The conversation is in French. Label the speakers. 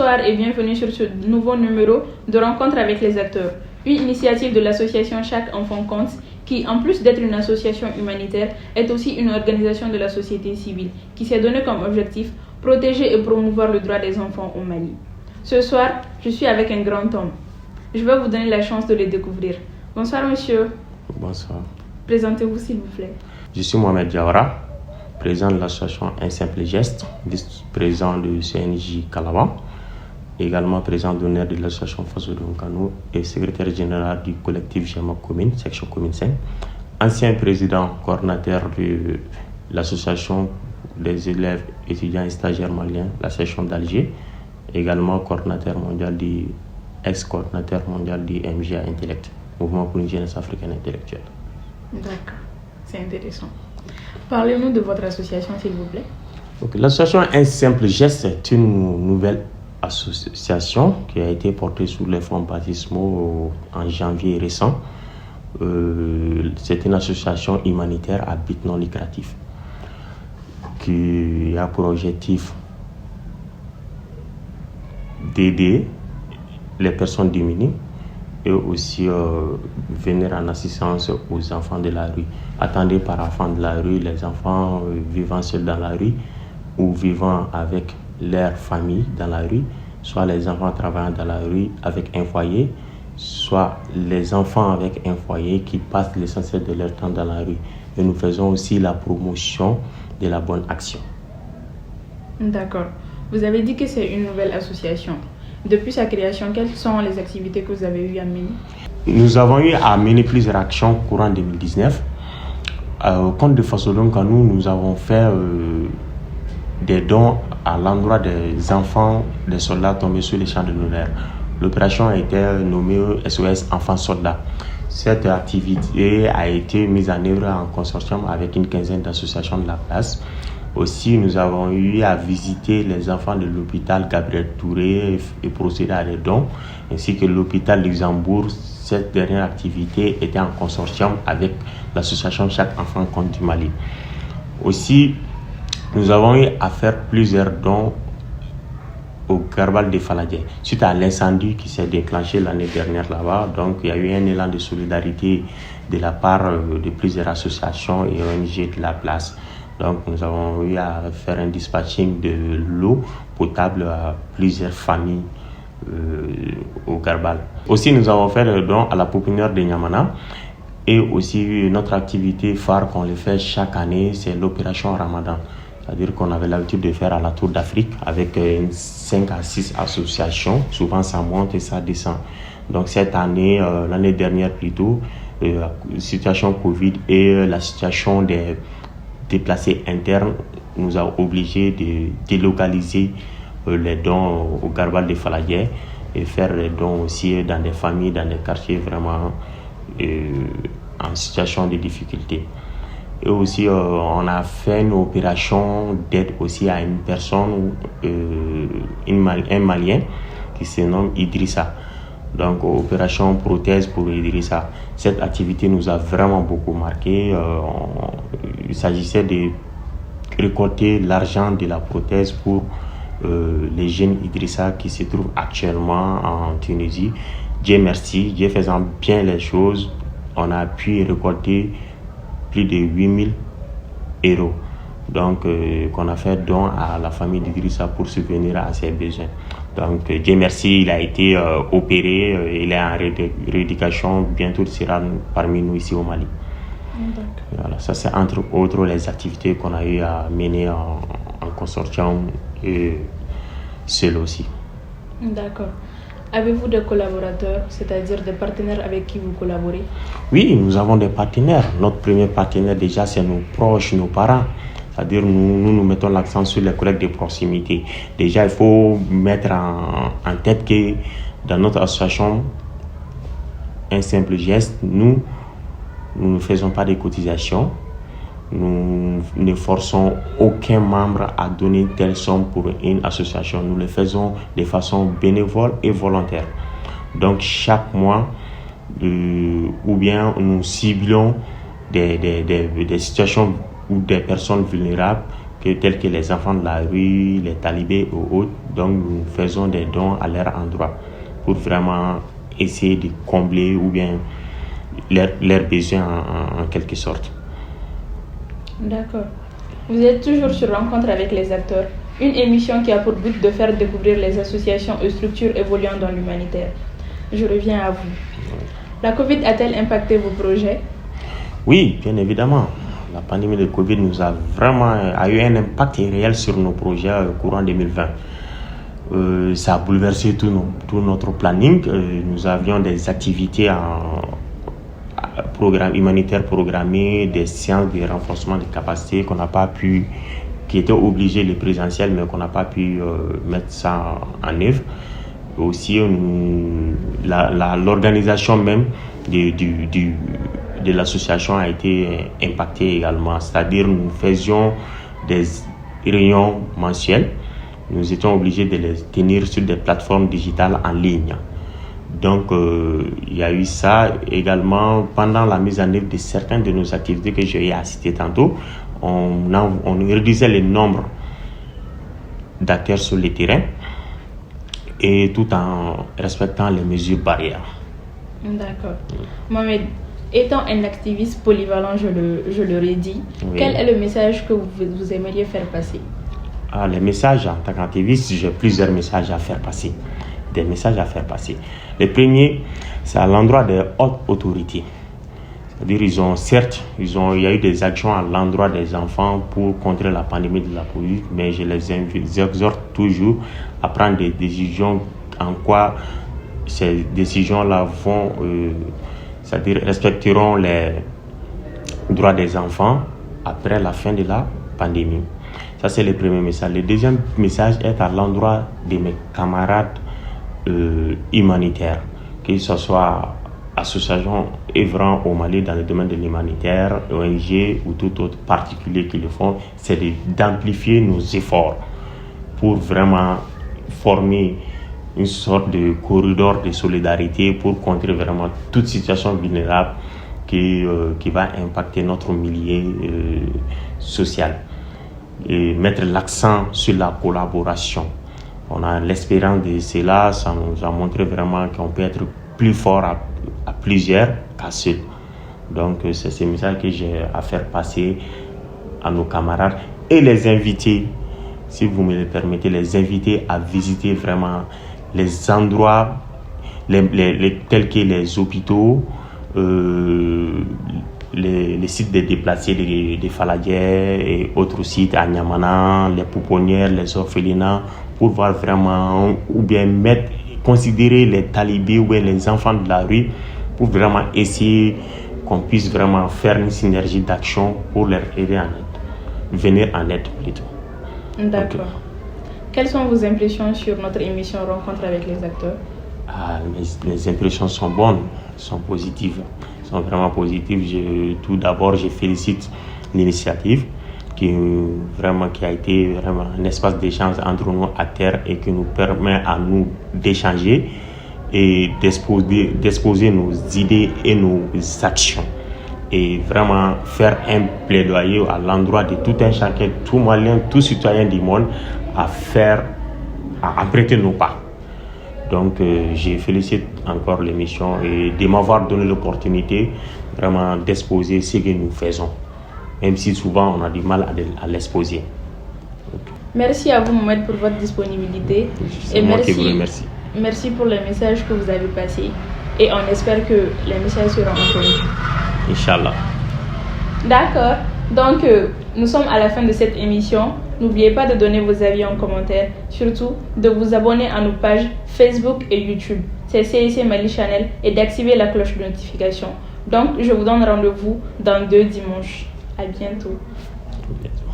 Speaker 1: Bonsoir et bienvenue sur ce nouveau numéro de Rencontre avec les acteurs, une initiative de l'association Chaque Enfant Compte qui, en plus d'être une association humanitaire, est aussi une organisation de la société civile qui s'est donné comme objectif protéger et promouvoir le droit des enfants au Mali. Ce soir, je suis avec un grand homme. Je vais vous donner la chance de le découvrir. Bonsoir monsieur.
Speaker 2: Bonsoir.
Speaker 1: Présentez-vous s'il vous plaît.
Speaker 2: Je suis Mohamed Diawara, président de l'association Un Simple Geste, vice-président du CNJ Calaban, également président d'honneur de l'association Faso de Nkano et secrétaire général du collectif Jama Commune, section Commune 5, ancien président coordinateur de l'association des élèves, étudiants et stagiaires maliens, la section d'Alger, également coordinateur mondial ex-coordinateur mondial du MGA Intellect, Mouvement pour une jeunesse africaine intellectuelle.
Speaker 1: D'accord, c'est intéressant. Parlez-nous de votre association, s'il vous plaît.
Speaker 2: Donc, l'association Un Simple Geste est une nouvelle association qui a été portée sous les fonds baptismaux en janvier récent. C'est une association humanitaire à but non lucratif qui a pour objectif d'aider les personnes démunies et aussi venir en assistance aux enfants de la rue. Attendez par enfants de la rue, les enfants vivant seuls dans la rue ou vivant avec leur famille dans la rue, soit les enfants travaillant dans la rue avec un foyer, soit les enfants avec un foyer qui passent l'essentiel de leur temps dans la rue. Et nous faisons aussi la promotion de la bonne action.
Speaker 1: D'accord. Vous avez dit que c'est une nouvelle association. Depuis sa création, quelles sont les activités que vous avez eu à mener?
Speaker 2: Nous avons eu à mener plusieurs actions courant 2019. Au compte de Faso de Nkano, nous avons fait des dons à l'endroit des enfants des soldats tombés sur les champs de l'honneur. L'opération a été nommée SOS Enfants Soldats. Cette activité a été mise en œuvre en consortium avec une quinzaine d'associations de la place. Aussi, nous avons eu à visiter les enfants de l'hôpital Gabriel Touré et procéder à des dons, ainsi que l'hôpital Luxembourg. Cette dernière activité était en consortium avec l'association Chaque Enfant Compte du Mali. Aussi, nous avons eu à faire plusieurs dons au Garbal de Faladier. Suite à l'incendie qui s'est déclenché l'année dernière là-bas, donc il y a eu un élan de solidarité de la part de plusieurs associations et ONG de la place. Donc nous avons eu à faire un dispatching de l'eau potable à plusieurs familles au Garbal. Aussi nous avons fait le don à la pouponnière de Niamana. Et aussi notre activité phare qu'on le fait chaque année, c'est l'opération Ramadan. C'est-à-dire qu'on avait l'habitude de faire à la Tour d'Afrique avec 5 à 6 associations. Souvent ça monte et ça descend. Donc cette année, l'année dernière plutôt, la situation Covid et la situation des déplacés internes nous a obligés de délocaliser les dons au Garbal de Faladier et faire les dons aussi dans des familles, dans des quartiers vraiment en situation de difficulté. Et aussi, on a fait une opération d'aide aussi à une personne, un Malien qui se nomme Idrissa. Donc, opération prothèse pour Idrissa. Cette activité nous a vraiment beaucoup marqué. Il s'agissait de récolter l'argent de la prothèse pour les jeunes Idrissa qui se trouvent actuellement en Tunisie. Dieu merci, Dieu faisant bien les choses, on a pu récolter plus de 8 000 euros. Donc, qu'on a fait don à la famille d'Idrissa pour subvenir à ses besoins. Donc, Dieu merci, il a été opéré, il est en rééducation, bientôt il sera parmi nous ici au Mali. Voilà, ça c'est entre autres les activités qu'on a eu à mener en consortium et seul aussi.
Speaker 1: D'accord. Avez-vous des collaborateurs, c'est-à-dire des partenaires avec qui vous collaborez?
Speaker 2: Oui, nous avons des partenaires. Notre premier partenaire déjà, c'est nos proches, nos parents. C'est-à-dire nous mettons l'accent sur les collègues de proximité. Déjà, il faut mettre en tête que dans notre association, Un Simple Geste, nous ne faisons pas de cotisations. Nous ne forçons aucun membre à donner telle somme pour une association. Nous le faisons de façon bénévole et volontaire. Donc chaque mois, ou bien nous ciblons des situations ou des personnes vulnérables tels que les enfants de la rue, les talibés ou autres. Donc nous faisons des dons à leur endroit pour vraiment essayer de combler ou bien leurs besoins en quelque sorte.
Speaker 1: D'accord. Vous êtes toujours sur Rencontre avec les acteurs, une émission qui a pour but de faire découvrir les associations et structures évoluant dans l'humanitaire. Je reviens à vous. La Covid a-t-elle impacté vos projets?
Speaker 2: Oui, bien évidemment. La pandémie de Covid a eu un impact réel sur nos projets courant 2020. Ça a bouleversé tout notre planning. Nous avions des activités humanitaires programmées, des séances de renforcement de capacités qui étaient obligées les présentiels, mais qu'on n'a pas pu mettre ça en œuvre. Aussi, l'organisation même de l'association a été impactée également. C'est-à-dire, nous faisions des réunions mensuelles. Nous étions obligés de les tenir sur des plateformes digitales en ligne. Donc, il y a eu ça également pendant la mise en œuvre de certaines de nos activités que j'ai citées tantôt. On réduisait le nombre d'acteurs sur le terrain et tout en respectant les mesures barrières.
Speaker 1: D'accord. Mohamed, étant un activiste polyvalent, je le redis, oui. Quel est le message que vous aimeriez faire passer?
Speaker 2: Les messages, en tant qu'activiste, j'ai plusieurs messages à faire passer. Des messages à faire passer. Le premier, c'est à l'endroit des hautes autorités. C'est-à-dire, il y a eu des actions à l'endroit des enfants pour contrer la pandémie de la Covid, mais je les exhorte toujours à prendre des décisions en quoi ces décisions-là c'est-à-dire respecteront les droits des enfants après la fin de la pandémie. Ça, c'est le premier message. Le deuxième message est à l'endroit de mes camarades humanitaires, que ce soit associations œuvrant au Mali dans le domaine de l'humanitaire, ONG ou tout autre particulier qui le font, c'est d'amplifier nos efforts pour vraiment former une sorte de corridor de solidarité pour contrer vraiment toute situation vulnérable qui va impacter notre milieu social. Et mettre l'accent sur la collaboration. On a l'expérience de cela, ça nous a montré vraiment qu'on peut être plus fort à plusieurs qu'à seul. Donc c'est ce message que j'ai à faire passer à nos camarades et les inviter, si vous me le permettez, les inviter à visiter vraiment les endroits tels que les hôpitaux, les sites des déplacés des Faladières et autres sites à Niamana, les pouponnières, les orphelinats, pour voir vraiment, ou bien considérer les talibés ou bien les enfants de la rue, pour vraiment essayer qu'on puisse vraiment faire une synergie d'action pour leur aider venir en aide plutôt.
Speaker 1: D'accord. Okay. Quelles sont vos impressions sur notre émission Rencontre avec les acteurs?
Speaker 2: Les impressions sont bonnes, sont positives. Sont vraiment positives. Tout d'abord, je félicite l'initiative qui a été vraiment un espace d'échange entre nous acteurs et qui nous permet à nous d'échanger et d'exposer nos idées et nos actions. Et vraiment faire un plaidoyer à l'endroit de tout un chacun, tout Malien, tout citoyen du monde à emprunter nos pas. Donc, je félicite encore l'émission et de m'avoir donné l'opportunité vraiment d'exposer ce que nous faisons, même si souvent on a du mal à l'exposer.
Speaker 1: Merci à vous, Mohamed, pour votre disponibilité.
Speaker 2: C'est moi qui vous remercie.
Speaker 1: Merci pour le message que vous avez passé et on espère que les messages seront entendus.
Speaker 2: Inch'Allah.
Speaker 1: D'accord. Donc, nous sommes à la fin de cette émission. N'oubliez pas de donner vos avis en commentaire, surtout de vous abonner à nos pages Facebook et YouTube, c'est CIC Mali Channel, et d'activer la cloche de notification. Donc, je vous donne rendez-vous dans 2 dimanches. À bientôt. À bientôt.